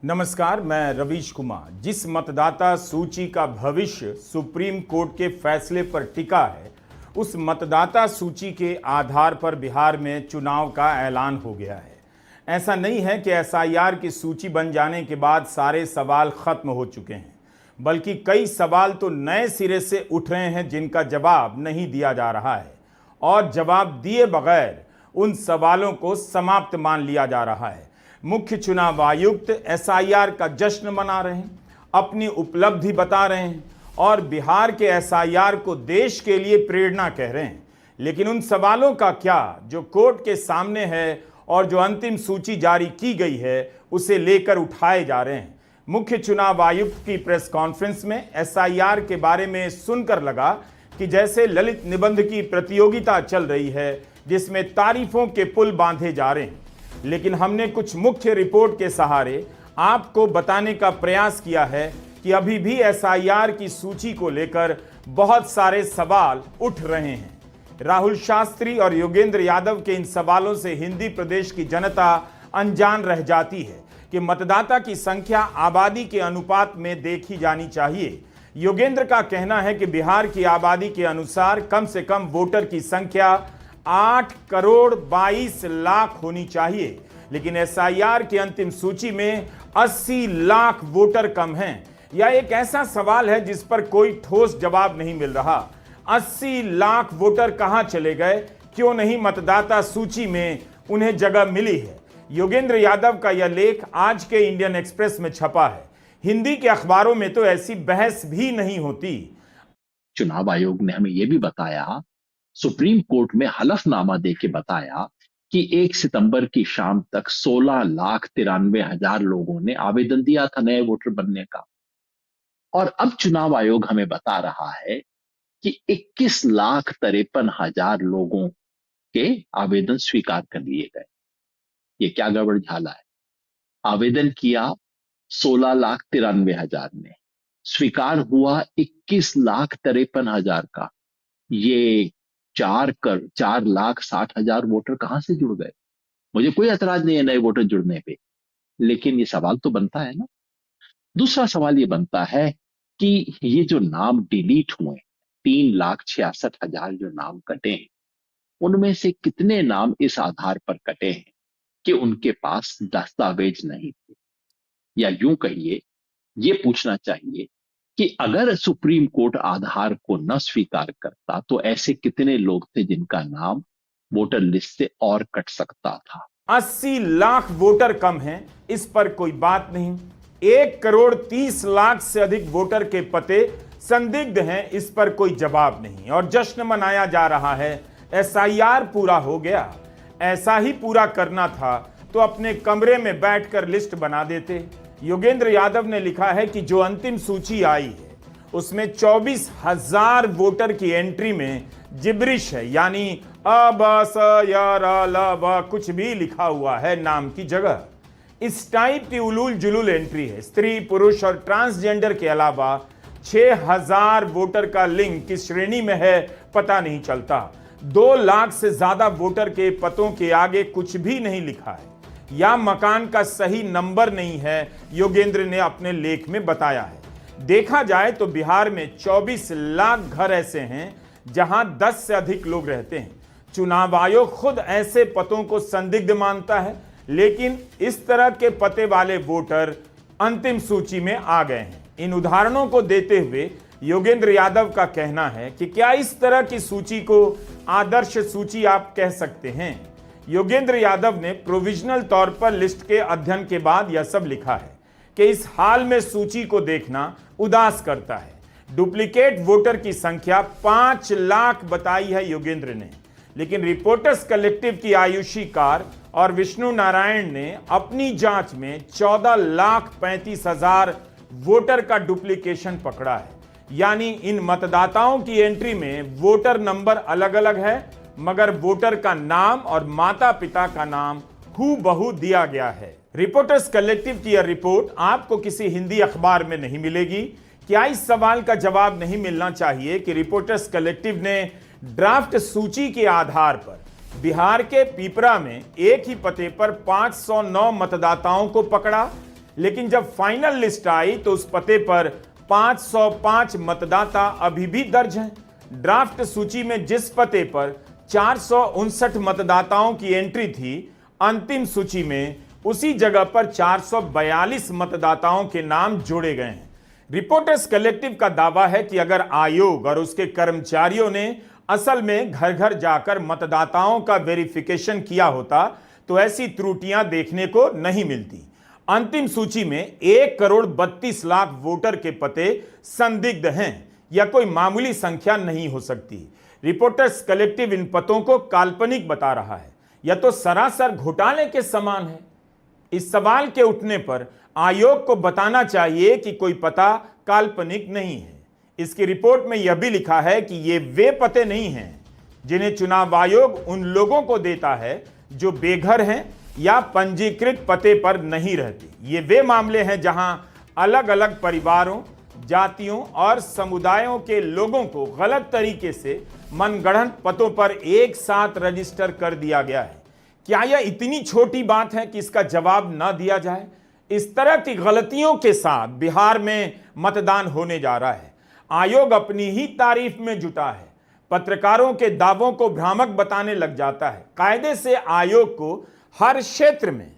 नमस्कार, मैं रवीश कुमार। जिस मतदाता सूची का भविष्य सुप्रीम कोर्ट के फैसले पर टिका है, उस मतदाता सूची के आधार पर बिहार में चुनाव का ऐलान हो गया है। ऐसा नहीं है कि एसआईआर की सूची बन जाने के बाद सारे सवाल खत्म हो चुके हैं, बल्कि कई सवाल तो नए सिरे से उठ रहे हैं जिनका जवाब नहीं दिया जा रहा है, और जवाब दिए बगैर उन सवालों को समाप्त मान लिया जा रहा है। मुख्य चुनाव आयुक्त एसआईआर का जश्न मना रहे हैं, अपनी उपलब्धि बता रहे हैं और बिहार के एसआईआर को देश के लिए प्रेरणा कह रहे हैं। लेकिन उन सवालों का क्या जो कोर्ट के सामने है और जो अंतिम सूची जारी की गई है उसे लेकर उठाए जा रहे हैं। मुख्य चुनाव आयुक्त की प्रेस कॉन्फ्रेंस में एसआईआर के बारे में सुनकर लगा कि जैसे ललित निबंध की प्रतियोगिता चल रही है जिसमें तारीफों के पुल बांधे जा रहे हैं। लेकिन हमने कुछ मुख्य रिपोर्ट के सहारे आपको बताने का प्रयास किया है कि अभी भी एसआईआर की सूची को लेकर बहुत सारे सवाल उठ रहे हैं। राहुल शास्त्री और योगेंद्र यादव के इन सवालों से हिंदी प्रदेश की जनता अनजान रह जाती है कि मतदाता की संख्या आबादी के अनुपात में देखी जानी चाहिए। योगेंद्र का कहना है कि बिहार की आबादी के अनुसार कम से कम वोटर की संख्या 8 करोड़ 22 लाख होनी चाहिए, लेकिन एसआईआर की अंतिम सूची में 80 लाख वोटर कम हैं। यह एक ऐसा सवाल है जिस पर कोई ठोस जवाब नहीं मिल रहा। 80 लाख वोटर कहां चले गए, क्यों नहीं मतदाता सूची में उन्हें जगह मिली है। योगेंद्र यादव का यह लेख आज के इंडियन एक्सप्रेस में छपा है। हिंदी के अखबारों में तो ऐसी बहस भी नहीं होती। चुनाव आयोग ने हमें यह भी बताया, सुप्रीम कोर्ट में हलफनामा देके बताया कि 1 सितंबर की शाम तक 16,93,000 लोगों ने आवेदन दिया था नए वोटर बनने का। और अब चुनाव आयोग हमें बता रहा है कि 21,53,000 लोगों के आवेदन स्वीकार कर लिए गए। ये क्या गड़बड़ झाला है। आवेदन किया 16,93,000 ने, स्वीकार हुआ 21,53,000 का। ये 4,60,000 वोटर कहां से जुड़ गए। मुझे कोई ऐतराज नहीं है नए वोटर जुड़ने पे, लेकिन ये सवाल तो बनता है ना। दूसरा सवाल ये बनता है कि ये जो नाम डिलीट हुए, 3,66,000 जो नाम कटे हैं, उनमें से कितने नाम इस आधार पर कटे हैं कि उनके पास दस्तावेज नहीं थे। या यूं कहिए, ये पूछना चाहिए कि अगर सुप्रीम कोर्ट आधार को न स्वीकार करता तो ऐसे कितने लोग थे जिनका नाम वोटर लिस्ट से और कट सकता था। 80 लाख वोटर कम हैं, इस पर कोई बात नहीं। 1 करोड़ 30 लाख से अधिक वोटर के पते संदिग्ध हैं, इस पर कोई जवाब नहीं। और जश्न मनाया जा रहा है, एसआईआर पूरा हो गया। ऐसा ही पूरा करना था तो अपने कमरे में बैठकर लिस्ट बना देते। योगेंद्र यादव ने लिखा है कि जो अंतिम सूची आई है उसमें 24,000 वोटर की एंट्री में जिब्रिश है, यानी अब कुछ भी लिखा हुआ है नाम की जगह। इस टाइप की उलूल जुलूल एंट्री है। स्त्री, पुरुष और ट्रांसजेंडर के अलावा 6,000 वोटर का लिंग किस श्रेणी में है पता नहीं चलता। 2 लाख से ज्यादा वोटर के पतों के आगे कुछ भी नहीं लिखा है, या मकान का सही नंबर नहीं है, योगेंद्र ने अपने लेख में बताया है। देखा जाए तो बिहार में 24 लाख घर ऐसे हैं जहां 10 से अधिक लोग रहते हैं। चुनाव आयोग खुद ऐसे पतों को संदिग्ध मानता है, लेकिन इस तरह के पते वाले वोटर अंतिम सूची में आ गए हैं। इन उदाहरणों को देते हुए योगेंद्र यादव का कहना है कि क्या इस तरह की सूची को आदर्श सूची आप कह सकते हैं। योगेंद्र यादव ने प्रोविजनल तौर पर लिस्ट के अध्ययन के बाद यह सब लिखा है कि इस हाल में सूची को देखना उदास करता है। डुप्लीकेट वोटर की संख्या 5 लाख बताई है योगेंद्र ने, लेकिन रिपोर्टर्स कलेक्टिव की आयुषी कार और विष्णु नारायण ने अपनी जांच में 14,35,000 वोटर का डुप्लीकेशन पकड़ा है। यानी इन मतदाताओं की एंट्री में वोटर नंबर अलग अलग है, मगर वोटर का नाम और माता पिता का नाम हूबहू दिया गया है। रिपोर्टर्स कलेक्टिव की यह रिपोर्ट आपको किसी हिंदी अखबार में नहीं मिलेगी। क्या इस सवाल का जवाब नहीं मिलना चाहिए कि रिपोर्टर्स कलेक्टिव ने ड्राफ्ट सूची के आधार पर बिहार के पिपरा में एक ही पते पर 509 मतदाताओं को पकड़ा, लेकिन जब फाइनल लिस्ट आई तो उस पते पर 505 मतदाता अभी भी दर्ज हैं। ड्राफ्ट सूची में जिस पते पर 459 मतदाताओं की एंट्री थी, अंतिम सूची में उसी जगह पर 442 मतदाताओं के नाम जोड़े गए हैं। रिपोर्टर्स कलेक्टिव का दावा है कि अगर आयोग और उसके कर्मचारियों ने असल में घर घर जाकर मतदाताओं का वेरिफिकेशन किया होता तो ऐसी त्रुटियां देखने को नहीं मिलती। अंतिम सूची में 1,32,00,000 वोटर के पते संदिग्ध हैं। यह कोई मामूली संख्या नहीं हो सकती। रिपोर्टर्स कलेक्टिव इन पतों को काल्पनिक बता रहा है। यह तो सरासर घोटाले के समान है। इस सवाल के उठने पर आयोग को बताना चाहिए कि कोई पता काल्पनिक नहीं है। इसकी रिपोर्ट में यह भी लिखा है कि ये वे पते नहीं हैं जिन्हें चुनाव आयोग उन लोगों को देता है जो बेघर हैं या पंजीकृत पते पर नहीं रहते। ये वे मामले हैं जहां अलग अलग परिवारों, जातियों और समुदायों के लोगों को गलत तरीके से मनगढ़ंत पतों पर एक साथ रजिस्टर कर दिया गया है। क्या यह इतनी छोटी बात है कि इसका जवाब न दिया जाए? इस तरह की गलतियों के साथ बिहार में मतदान होने जा रहा है। आयोग अपनी ही तारीफ में जुटा है, पत्रकारों के दावों को भ्रामक बताने लग जाता है। कायदे से आयोग को हर क्षेत्र में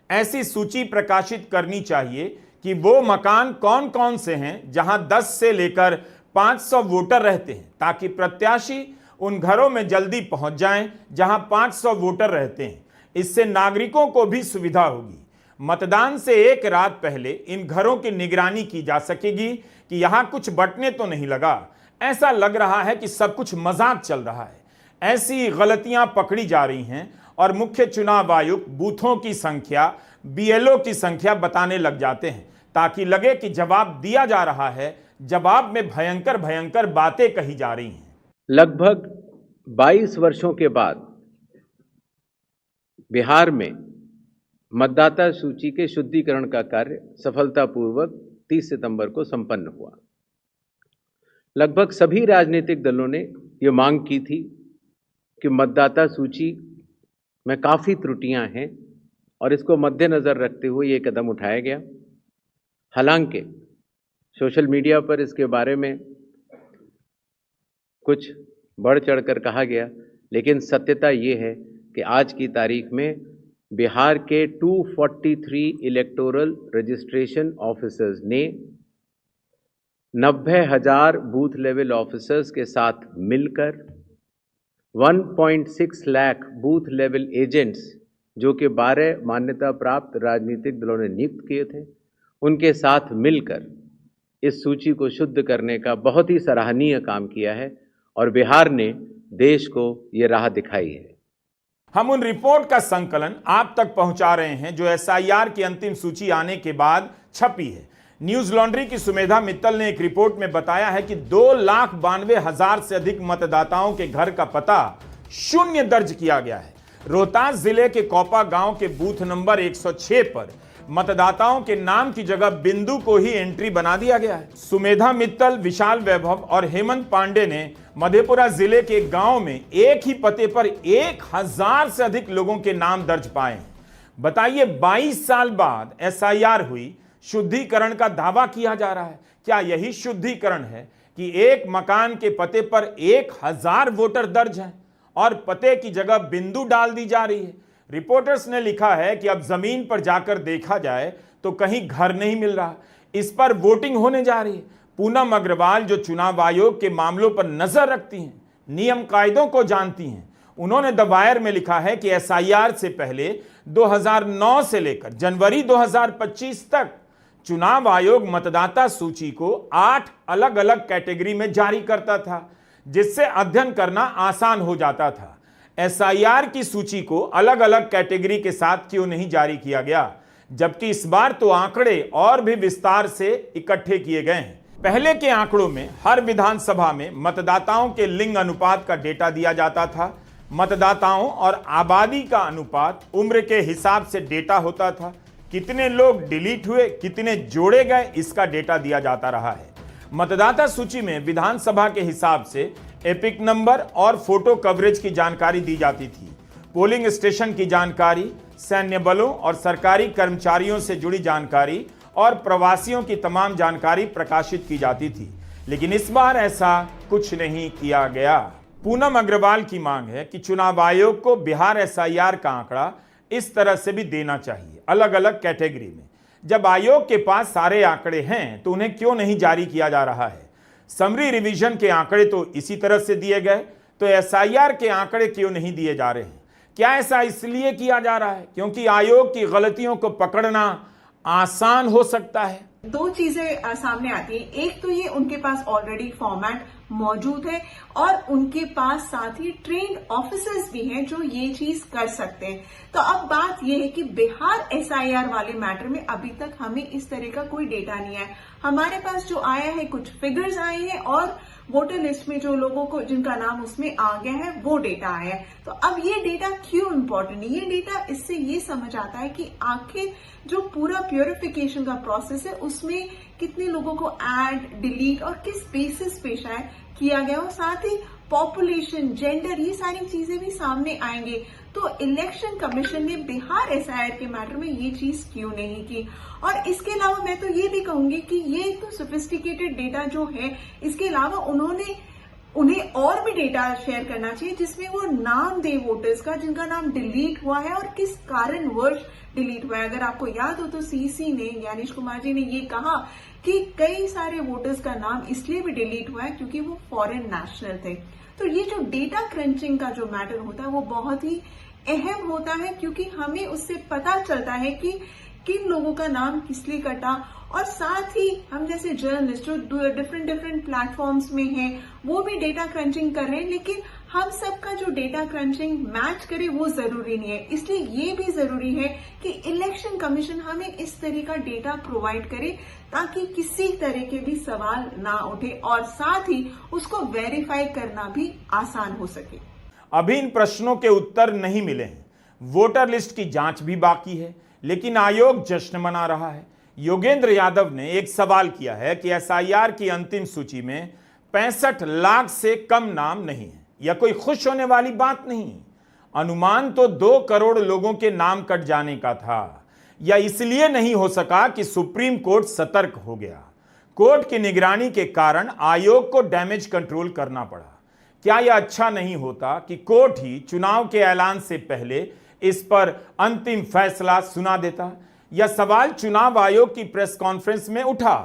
ऐसी सूची प्रकाशित करनी चाहिए कि वो मकान कौन कौन से हैं जहां 10 से लेकर 500 वोटर रहते हैं, ताकि प्रत्याशी उन घरों में जल्दी पहुंच जाएं जहां 500 वोटर रहते हैं। इससे नागरिकों को भी सुविधा होगी। मतदान से एक रात पहले इन घरों की निगरानी की जा सकेगी कि यहां कुछ बटने तो नहीं लगा। ऐसा लग रहा है कि सब कुछ मजाक चल रहा है। ऐसी गलतियां पकड़ी जा रही हैं और मुख्य चुनाव आयुक्त बूथों की संख्या, बीएलओ की संख्या बताने लग जाते हैं ताकि लगे कि जवाब दिया जा रहा है। जवाब में भयंकर भयंकर बातें कही जा रही हैं। लगभग 22 वर्षों के बाद बिहार में मतदाता सूची के शुद्धिकरण का कार्य सफलतापूर्वक 30 सितंबर को संपन्न हुआ। लगभग सभी राजनीतिक दलों ने ये मांग की थी कि मतदाता सूची में काफ़ी त्रुटियां हैं और इसको मद्देनज़र रखते हुए ये कदम उठाया गया। हालांकि सोशल मीडिया पर इसके बारे में कुछ बढ़ चढ़कर कहा गया, लेकिन सत्यता ये है कि आज की तारीख में बिहार के 243 इलेक्टोरल रजिस्ट्रेशन ऑफिसर्स ने 90,000 बूथ लेवल ऑफिसर्स के साथ मिलकर 1.6 लाख बूथ लेवल एजेंट्स, जो कि 12 मान्यता प्राप्त राजनीतिक दलों ने नियुक्त किए थे, उनके साथ मिलकर इस सूची को शुद्ध करने का बहुत ही सराहनीय काम किया है और बिहार ने देश को ये राह दिखाई है। हम उन रिपोर्ट का संकलन आप तक पहुंचा रहे हैं जो एसआईआर की अंतिम सूची आने के बाद छपी है। न्यूज लॉन्ड्री की सुमेधा मित्तल ने एक रिपोर्ट में बताया है कि 2,92,000 से अधिक मतदाताओं के घर का पता शून्य दर्ज किया गया है। रोहतास जिले के कोपा गांव के बूथ नंबर 106 पर मतदाताओं के नाम की जगह बिंदु को ही एंट्री बना दिया गया है। सुमेधा मित्तल, विशाल वैभव और हेमंत पांडे ने मधेपुरा जिले के गांव में एक ही पते पर 1,000 से अधिक लोगों के नाम दर्ज पाए हैं। बताइए, 22 साल बाद एसआईआर हुई, शुद्धिकरण का दावा किया जा रहा है। क्या यही शुद्धिकरण है कि एक मकान के पते पर 1,000 वोटर दर्ज हैं और पते की जगह बिंदु डाल दी जा रही है? रिपोर्टर्स ने लिखा है कि अब जमीन पर जाकर देखा जाए तो कहीं घर नहीं मिल रहा। इस पर वोटिंग होने जा रही है। पूनम अग्रवाल, जो चुनाव आयोग के मामलों पर नजर रखती हैं, नियम कायदों को जानती हैं, उन्होंने द वायर में लिखा है कि एसआईआर से पहले 2009 से लेकर जनवरी 2025 तक चुनाव आयोग मतदाता सूची को 8 अलग अलग कैटेगरी में जारी करता था, जिससे अध्ययन करना आसान हो जाता था। एसआईआर की सूची को अलग अलग कैटेगरी के साथ क्यों नहीं जारी किया गया, जबकि इस बार तो आंकड़े और भी विस्तार से इकट्ठे किए गए हैं। पहले के आंकड़ों में हर विधानसभा में मतदाताओं के लिंग अनुपात का डेटा दिया जाता था। मतदाताओं और आबादी का अनुपात उम्र के हिसाब से डेटा होता था। कितने लोग डिलीट हुए, कितने जोड़े गए, इसका डेटा दिया जाता रहा है। मतदाता सूची में विधानसभा के हिसाब से एपिक नंबर और फोटो कवरेज की जानकारी दी जाती थी। पोलिंग स्टेशन की जानकारी, सैन्य बलों और सरकारी कर्मचारियों से जुड़ी जानकारी और प्रवासियों की तमाम जानकारी प्रकाशित की जाती थी, लेकिन इस बार ऐसा कुछ नहीं किया गया। पूनम अग्रवाल की मांग है कि चुनाव आयोग को बिहार एसआईआर का आंकड़ा इस तरह से भी देना चाहिए, अलग अलग कैटेगरी में। जब आयोग के पास सारे आंकड़े हैं तो उन्हें क्यों नहीं जारी किया जा रहा है? समरी रिवीजन के आंकड़े तो इसी तरह से दिए गए, तो एसआईआर के आंकड़े क्यों नहीं दिए जा रहे हैं? क्या ऐसा इसलिए किया जा रहा है क्योंकि आयोग की गलतियों को पकड़ना आसान हो सकता है? दो चीजें सामने आती हैं। एक तो ये उनके पास ऑलरेडी फॉर्मेट मौजूद है और उनके पास साथ ही ट्रेन्ड ऑफिसर्स भी हैं जो ये चीज कर सकते हैं। तो अब बात ये है कि बिहार एसआईआर वाले मैटर में अभी तक हमें इस तरह का कोई डेटा नहीं है। हमारे पास जो आया है कुछ फिगर्स आए हैं और वोटर लिस्ट में जो लोगों को जिनका नाम उसमें आ गया है वो डेटा आया है। तो अब ये डेटा क्यों इम्पोर्टेंट है? ये डेटा इससे ये समझ आता है कि आखिर जो पूरा प्योरिफिकेशन का प्रोसेस है उसमें कितने लोगों को ऐड, डिलीट और किस बेसिस पे शायद किया गया और साथ ही पॉपुलेशन, जेंडर, ये सारी चीजें भी सामने आएंगे। तो इलेक्शन कमीशन ने बिहार एसआईआर के मैटर में ये चीज क्यों नहीं की? और इसके अलावा मैं तो ये भी कहूंगी कि ये तो सोफिस्टिकेटेड डेटा जो है, इसके अलावा उन्हें और भी डेटा शेयर करना चाहिए जिसमें वो नाम दे वोटर्स का जिनका नाम डिलीट हुआ है और किस कारणवश डिलीट हुआ है। अगर आपको याद हो तो सीसी ने, ज्ञानेश कुमार जी ने ये कहा कि कई सारे वोटर्स का नाम इसलिए भी डिलीट हुआ है क्योंकि वो फॉरेन नेशनल थे। तो ये जो डेटा क्रंचिंग का जो मैटर होता है वो बहुत ही अहम होता है क्योंकि हमें उससे पता चलता है कि किन लोगों का नाम किस लिए कटा। और साथ ही हम जैसे जर्नलिस्ट जो डिफरेंट प्लेटफॉर्म्स में हैं वो भी डेटा क्रंचिंग कर रहे हैं, लेकिन हम सबका जो डेटा क्रंचिंग मैच करे वो जरूरी नहीं है। इसलिए ये भी जरूरी है कि इलेक्शन कमीशन हमें इस तरह का डेटा प्रोवाइड करे ताकि किसी तरह के भी सवाल ना उठे और साथ ही उसको वेरीफाई करना भी आसान हो सके। अभी इन प्रश्नों के उत्तर नहीं मिले हैं। वोटर लिस्ट की जांच भी बाकी है, लेकिन आयोग जश्न मना रहा है। योगेंद्र यादव ने एक सवाल किया है कि एसआईआर की अंतिम सूची में 65 लाख से कम नाम नहीं है। यह कोई खुश होने वाली बात नहीं। अनुमान तो 2 करोड़ लोगों के नाम कट जाने का था। यह इसलिए नहीं हो सका कि सुप्रीम कोर्ट सतर्क हो गया। कोर्ट की निगरानी के कारण आयोग को डैमेज कंट्रोल करना पड़ा। क्या यह अच्छा नहीं होता कि कोर्ट ही चुनाव के ऐलान से पहले इस पर अंतिम फैसला सुना देता? यह सवाल चुनाव आयोग की प्रेस कॉन्फ्रेंस में उठा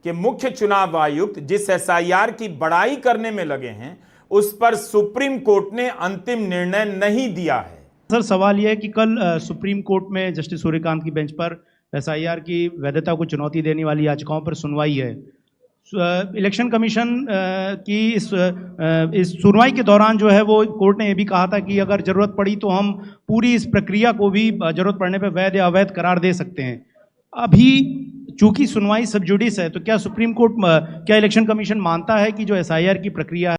कि मुख्य चुनाव आयुक्त जिस एसआईआर की बड़ाई करने में लगे हैं उस पर सुप्रीम कोर्ट ने अंतिम निर्णय नहीं दिया है। सर, सवाल यह है कि कल सुप्रीम कोर्ट में जस्टिस सूर्यकांत की बेंच पर एसआईआर की वैधता को चुनौती देने वाली याचिकाओं पर सुनवाई है। इलेक्शन कमीशन की इस सुनवाई के दौरान जो है वो कोर्ट ने ये भी कहा था कि अगर जरूरत पड़ी तो हम पूरी इस प्रक्रिया को भी जरूरत पड़ने पर वैध या अवैध करार दे सकते हैं। अभी चूंकि सुनवाई सब जुडिस है तो क्या सुप्रीम कोर्ट, क्या इलेक्शन कमीशन मानता है कि जो एसआईआर की प्रक्रिया